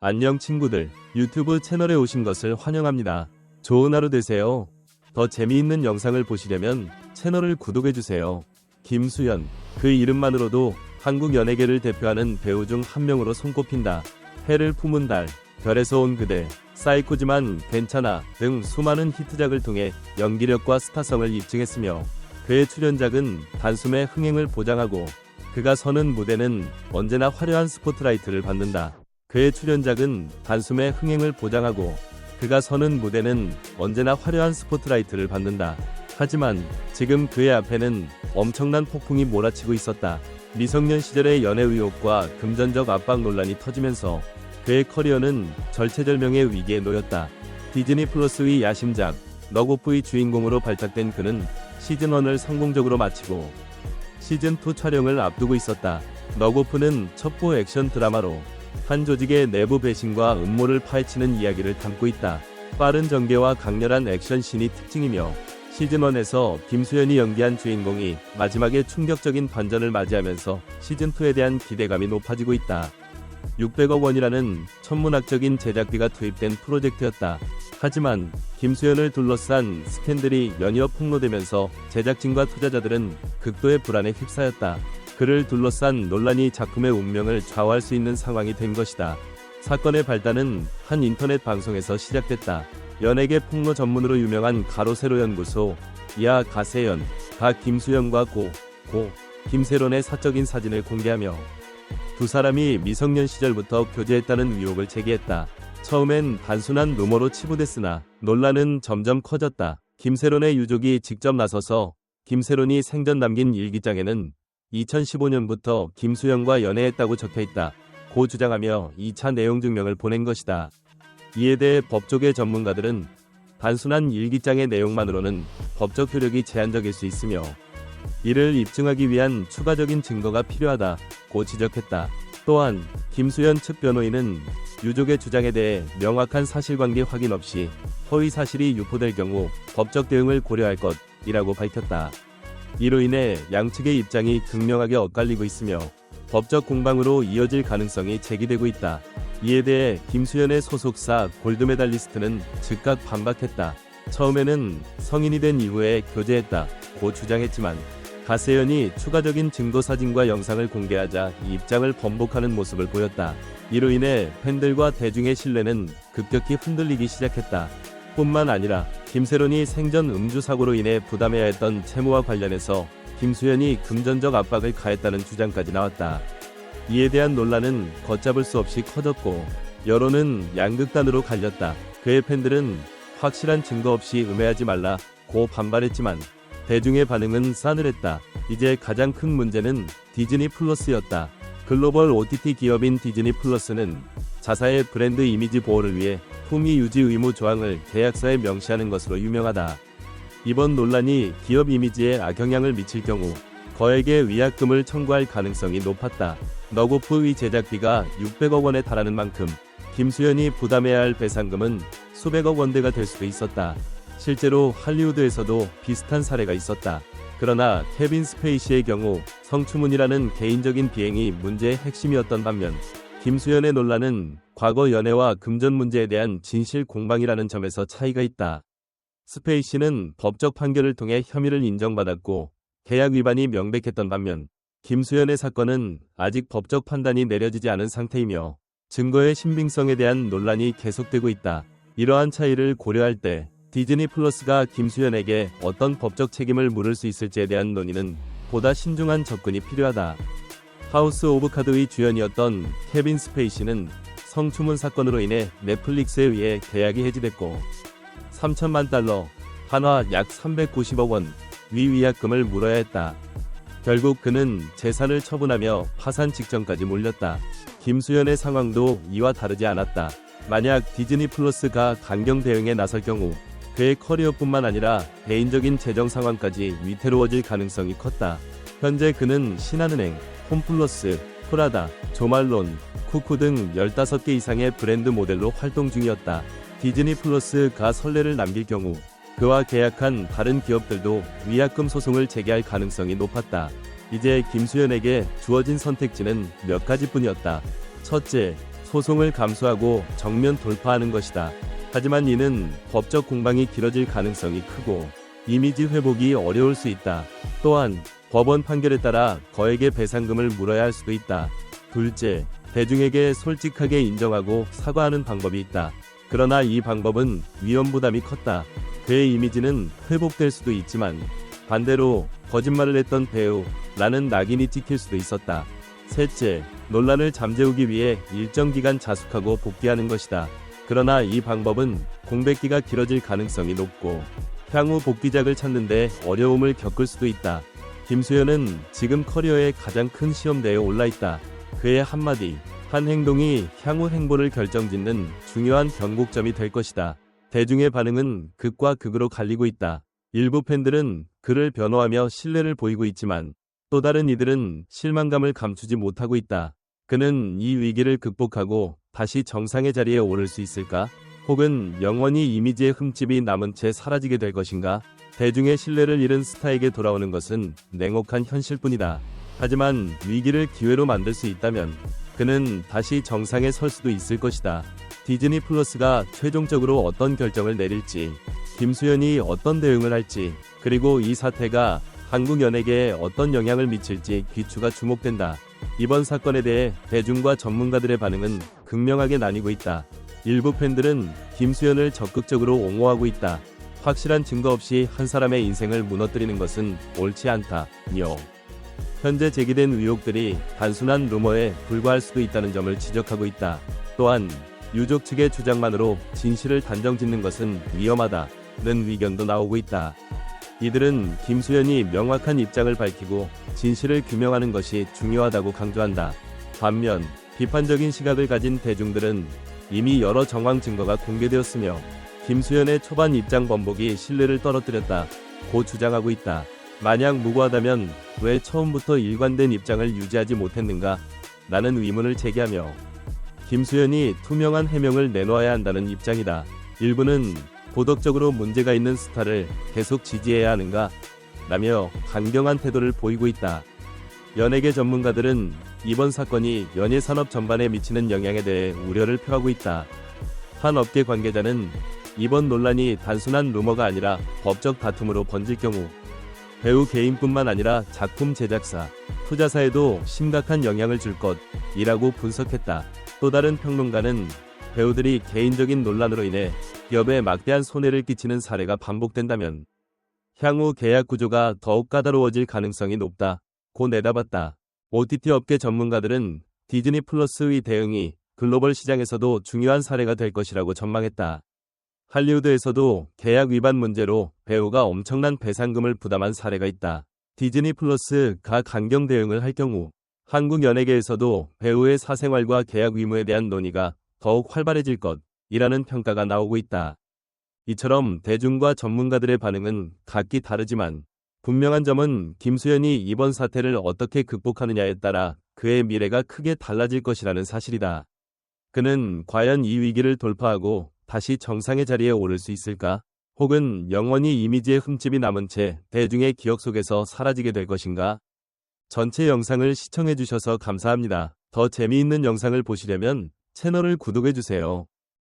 안녕 친구들, 유튜브 채널에 오신 것을 환영합니다. 좋은 하루 되세요. 더 재미있는 영상을 보시려면 채널을 구독해주세요. 김수현, 그 이름만으로도 한국 연예계를 대표하는 배우 중 한 명으로 손꼽힌다. 해를 품은 달, 별에서 온 그대, 사이코지만 괜찮아 등 수많은 히트작을 통해 연기력과 스타성을 입증했으며 그의 출연작은 단숨에 흥행을 보장하고 그가 서는 무대는 언제나 화려한 스포트라이트를 받는다. 그의 출연작은 단숨에 흥행을 보장하고 그가 서는 무대는 언제나 화려한 스포트라이트를 받는다. 하지만 지금 그의 앞에는 엄청난 폭풍이 몰아치고 있었다. 미성년 시절의 연애 의혹과 금전적 압박 논란이 터지면서 그의 커리어는 절체절명의 위기에 놓였다. 디즈니 플러스의 야심작 넉오프의 주인공으로 발탁된 그는 시즌1을 성공적으로 마치고 시즌2 촬영을 앞두고 있었다. 넉오프는 첩보 액션 드라마로 한 조직의 내부 배신과 음모를 파헤치는 이야기를 담고 있다. 빠른 전개와 강렬한 액션씬이 특징이며 시즌1에서 김수현이 연기한 주인공이 마지막에 충격적인 반전을 맞이하면서 시즌2에 대한 기대감이 높아지고 있다. 600억 원이라는 천문학적인 제작비가 투입된 프로젝트였다. 하지만 김수현을 둘러싼 스캔들이 연이어 폭로되면서 제작진과 투자자들은 극도의 불안에 휩싸였다. 그를 둘러싼 논란이 작품의 운명을 좌우할 수 있는 상황이 된 것이다. 사건의 발단은 한 인터넷 방송에서 시작됐다. 연예계 폭로 전문으로 유명한 가로세로 연구소 이하 가세연, 가 김수현과 고 김세론의 사적인 사진을 공개하며 두 사람이 미성년 시절부터 교제했다는 의혹을 제기했다. 처음엔 단순한 루머로 치부됐으나 논란은 점점 커졌다. 김세론의 유족이 직접 나서서 김세론이 생전 남긴 일기장에는 2015년부터 김수현과 연애했다고 적혀있다. 고 주장하며 2차 내용 증명을 보낸 것이다. 이에 대해 법조계 전문가들은 단순한 일기장의 내용만으로는 법적 효력이 제한적일 수 있으며 이를 입증하기 위한 추가적인 증거가 필요하다고 지적했다. 또한 김수현 측 변호인은 유족의 주장에 대해 명확한 사실관계 확인 없이 허위 사실이 유포될 경우 법적 대응을 고려할 것이라고 밝혔다. 이로 인해 양측의 입장이 극명하게 엇갈리고 있으며 법적 공방으로 이어질 가능성이 제기되고 있다. 이에 대해 김수현의 소속사 골드메달리스트는 즉각 반박했다. 처음에는 성인이 된 이후에 교제했다고 주장했지만 가세연이 추가적인 증거 사진과 영상을 공개하자 이 입장을 번복하는 모습을 보였다. 이로 인해 팬들과 대중의 신뢰는 급격히 흔들리기 시작했다. 뿐만 아니라 김세론이 생전 음주 사고로 인해 부담해야 했던 채무와 관련해서 김수현이 금전적 압박을 가했다는 주장까지 나왔다. 이에 대한 논란은 걷잡을 수 없이 커졌고 여론은 양극단으로 갈렸다. 그의 팬들은 확실한 증거 없이 음해하지 말라고 반발했지만 대중의 반응은 싸늘했다. 이제 가장 큰 문제는 디즈니 플러스였다. 글로벌 OTT 기업인 디즈니 플러스는 자사의 브랜드 이미지 보호를 위해 품위 유지 의무 조항을 계약서에 명시하는 것으로 유명하다. 이번 논란이 기업 이미지에 악영향을 미칠 경우 거액의 위약금을 청구할 가능성이 높았다. 넉오프의 제작비가 600억 원에 달하는 만큼 김수현이 부담해야 할 배상금은 수백억 원대가 될 수도 있었다. 실제로 할리우드에서도 비슷한 사례가 있었다. 그러나 케빈 스페이시의 경우 성추문이라는 개인적인 비행이 문제의 핵심이었던 반면 김수현의 논란은 과거 연애와 금전 문제에 대한 진실 공방이라는 점에서 차이가 있다. 스페이시는 법적 판결을 통해 혐의를 인정받았고 계약 위반이 명백했던 반면 김수현의 사건은 아직 법적 판단이 내려지지 않은 상태이며 증거의 신빙성에 대한 논란이 계속되고 있다. 이러한 차이를 고려할 때 디즈니 플러스가 김수현에게 어떤 법적 책임을 물을 수 있을지에 대한 논의는 보다 신중한 접근이 필요하다. 하우스 오브 카드의 주연이었던 케빈 스페이시는 성추문 사건으로 인해 넷플릭스에 의해 계약이 해지됐고 3천만 달러, 한화 약 390억 원 위약금을 물어야 했다. 결국 그는 재산을 처분하며 파산 직전까지 몰렸다. 김수현의 상황도 이와 다르지 않았다. 만약 디즈니 플러스가 강경 대응에 나설 경우 그의 커리어뿐만 아니라 개인적인 재정 상황까지 위태로워질 가능성이 컸다. 현재 그는 신한은행, 홈플러스, 프라다, 조말론, 쿠쿠 등 15개 이상의 브랜드 모델로 활동 중이었다. 디즈니 플러스가 선례를 남길 경우 그와 계약한 다른 기업들도 위약금 소송을 제기할 가능성이 높았다. 이제 김수현에게 주어진 선택지는 몇 가지뿐이었다. 첫째, 소송을 감수하고 정면 돌파하는 것이다. 하지만 이는 법적 공방이 길어질 가능성이 크고 이미지 회복이 어려울 수 있다. 또한 법원 판결에 따라 거액의 배상금을 물어야 할 수도 있다. 둘째, 대중에게 솔직하게 인정하고 사과하는 방법이 있다. 그러나 이 방법은 위험 부담이 컸다. 그의 이미지는 회복될 수도 있지만 반대로 거짓말을 했던 배우라는 낙인이 찍힐 수도 있었다. 셋째, 논란을 잠재우기 위해 일정 기간 자숙하고 복귀하는 것이다. 그러나 이 방법은 공백기가 길어질 가능성이 높고 향후 복귀작을 찾는데 어려움을 겪을 수도 있다. 김수현은 지금 커리어의 가장 큰 시험대에 올라있다. 그의 한마디, 한 행동이 향후 행보를 결정짓는 중요한 변곡점이 될 것이다. 대중의 반응은 극과 극으로 갈리고 있다. 일부 팬들은 그를 변호하며 신뢰를 보이고 있지만 또 다른 이들은 실망감을 감추지 못하고 있다. 그는 이 위기를 극복하고 다시 정상의 자리에 오를 수 있을까? 혹은 영원히 이미지의 흠집이 남은 채 사라지게 될 것인가? 대중의 신뢰를 잃은 스타에게 돌아오는 것은 냉혹한 현실뿐이다. 하지만 위기를 기회로 만들 수 있다면 그는 다시 정상에 설 수도 있을 것이다. 디즈니 플러스가 최종적으로 어떤 결정을 내릴지, 김수현이 어떤 대응을 할지, 그리고 이 사태가 한국 연예계에 어떤 영향을 미칠지 귀추가 주목된다. 이번 사건에 대해 대중과 전문가들의 반응은 극명하게 나뉘고 있다. 일부 팬들은 김수현을 적극적으로 옹호하고 있다. 확실한 증거 없이 한 사람의 인생을 무너뜨리는 것은 옳지 않다며 현재 제기된 의혹들이 단순한 루머에 불과할 수도 있다는 점을 지적하고 있다. 또한 유족 측의 주장만으로 진실을 단정짓는 것은 위험하다는 의견도 나오고 있다. 이들은 김수현이 명확한 입장을 밝히고 진실을 규명하는 것이 중요하다고 강조한다. 반면 비판적인 시각을 가진 대중들은 이미 여러 정황 증거가 공개되었으며 김수현의 초반 입장 번복이 신뢰를 떨어뜨렸다고 주장하고 있다. 만약 무고하다면 왜 처음부터 일관된 입장을 유지하지 못했는가? 라는 의문을 제기하며 김수현이 투명한 해명을 내놓아야 한다는 입장이다. 일부는 도덕적으로 문제가 있는 스타를 계속 지지해야 하는가? 라며 강경한 태도를 보이고 있다. 연예계 전문가들은 이번 사건이 연예산업 전반에 미치는 영향에 대해 우려를 표하고 있다. 한 업계 관계자는 이번 논란이 단순한 루머가 아니라 법적 다툼으로 번질 경우 배우 개인뿐만 아니라 작품 제작사, 투자사에도 심각한 영향을 줄 것이라고 분석했다. 또 다른 평론가는 배우들이 개인적인 논란으로 인해 기업에 막대한 손해를 끼치는 사례가 반복된다면 향후 계약 구조가 더욱 까다로워질 가능성이 높다고 내다봤다. OTT 업계 전문가들은 디즈니 플러스의 대응이 글로벌 시장에서도 중요한 사례가 될 것이라고 전망했다. 할리우드에서도 계약 위반 문제로 배우가 엄청난 배상금을 부담한 사례가 있다. 디즈니 플러스가 강경 대응을 할 경우 한국 연예계에서도 배우의 사생활과 계약 의무에 대한 논의가 더욱 활발해질 것이라는 평가가 나오고 있다. 이처럼 대중과 전문가들의 반응은 각기 다르지만 분명한 점은 김수현이 이번 사태를 어떻게 극복하느냐에 따라 그의 미래가 크게 달라질 것이라는 사실이다. 그는 과연 이 위기를 돌파하고 다시 정상의 자리에 오를 수 있을까? 혹은 영원히 이미지의 흠집이 남은 채 대중의 기억 속에서 사라지게 될 것인가? 전체 영상을 시청해주셔서 감사합니다. 더 재미있는 영상을 보시려면 채널을 구독해주세요.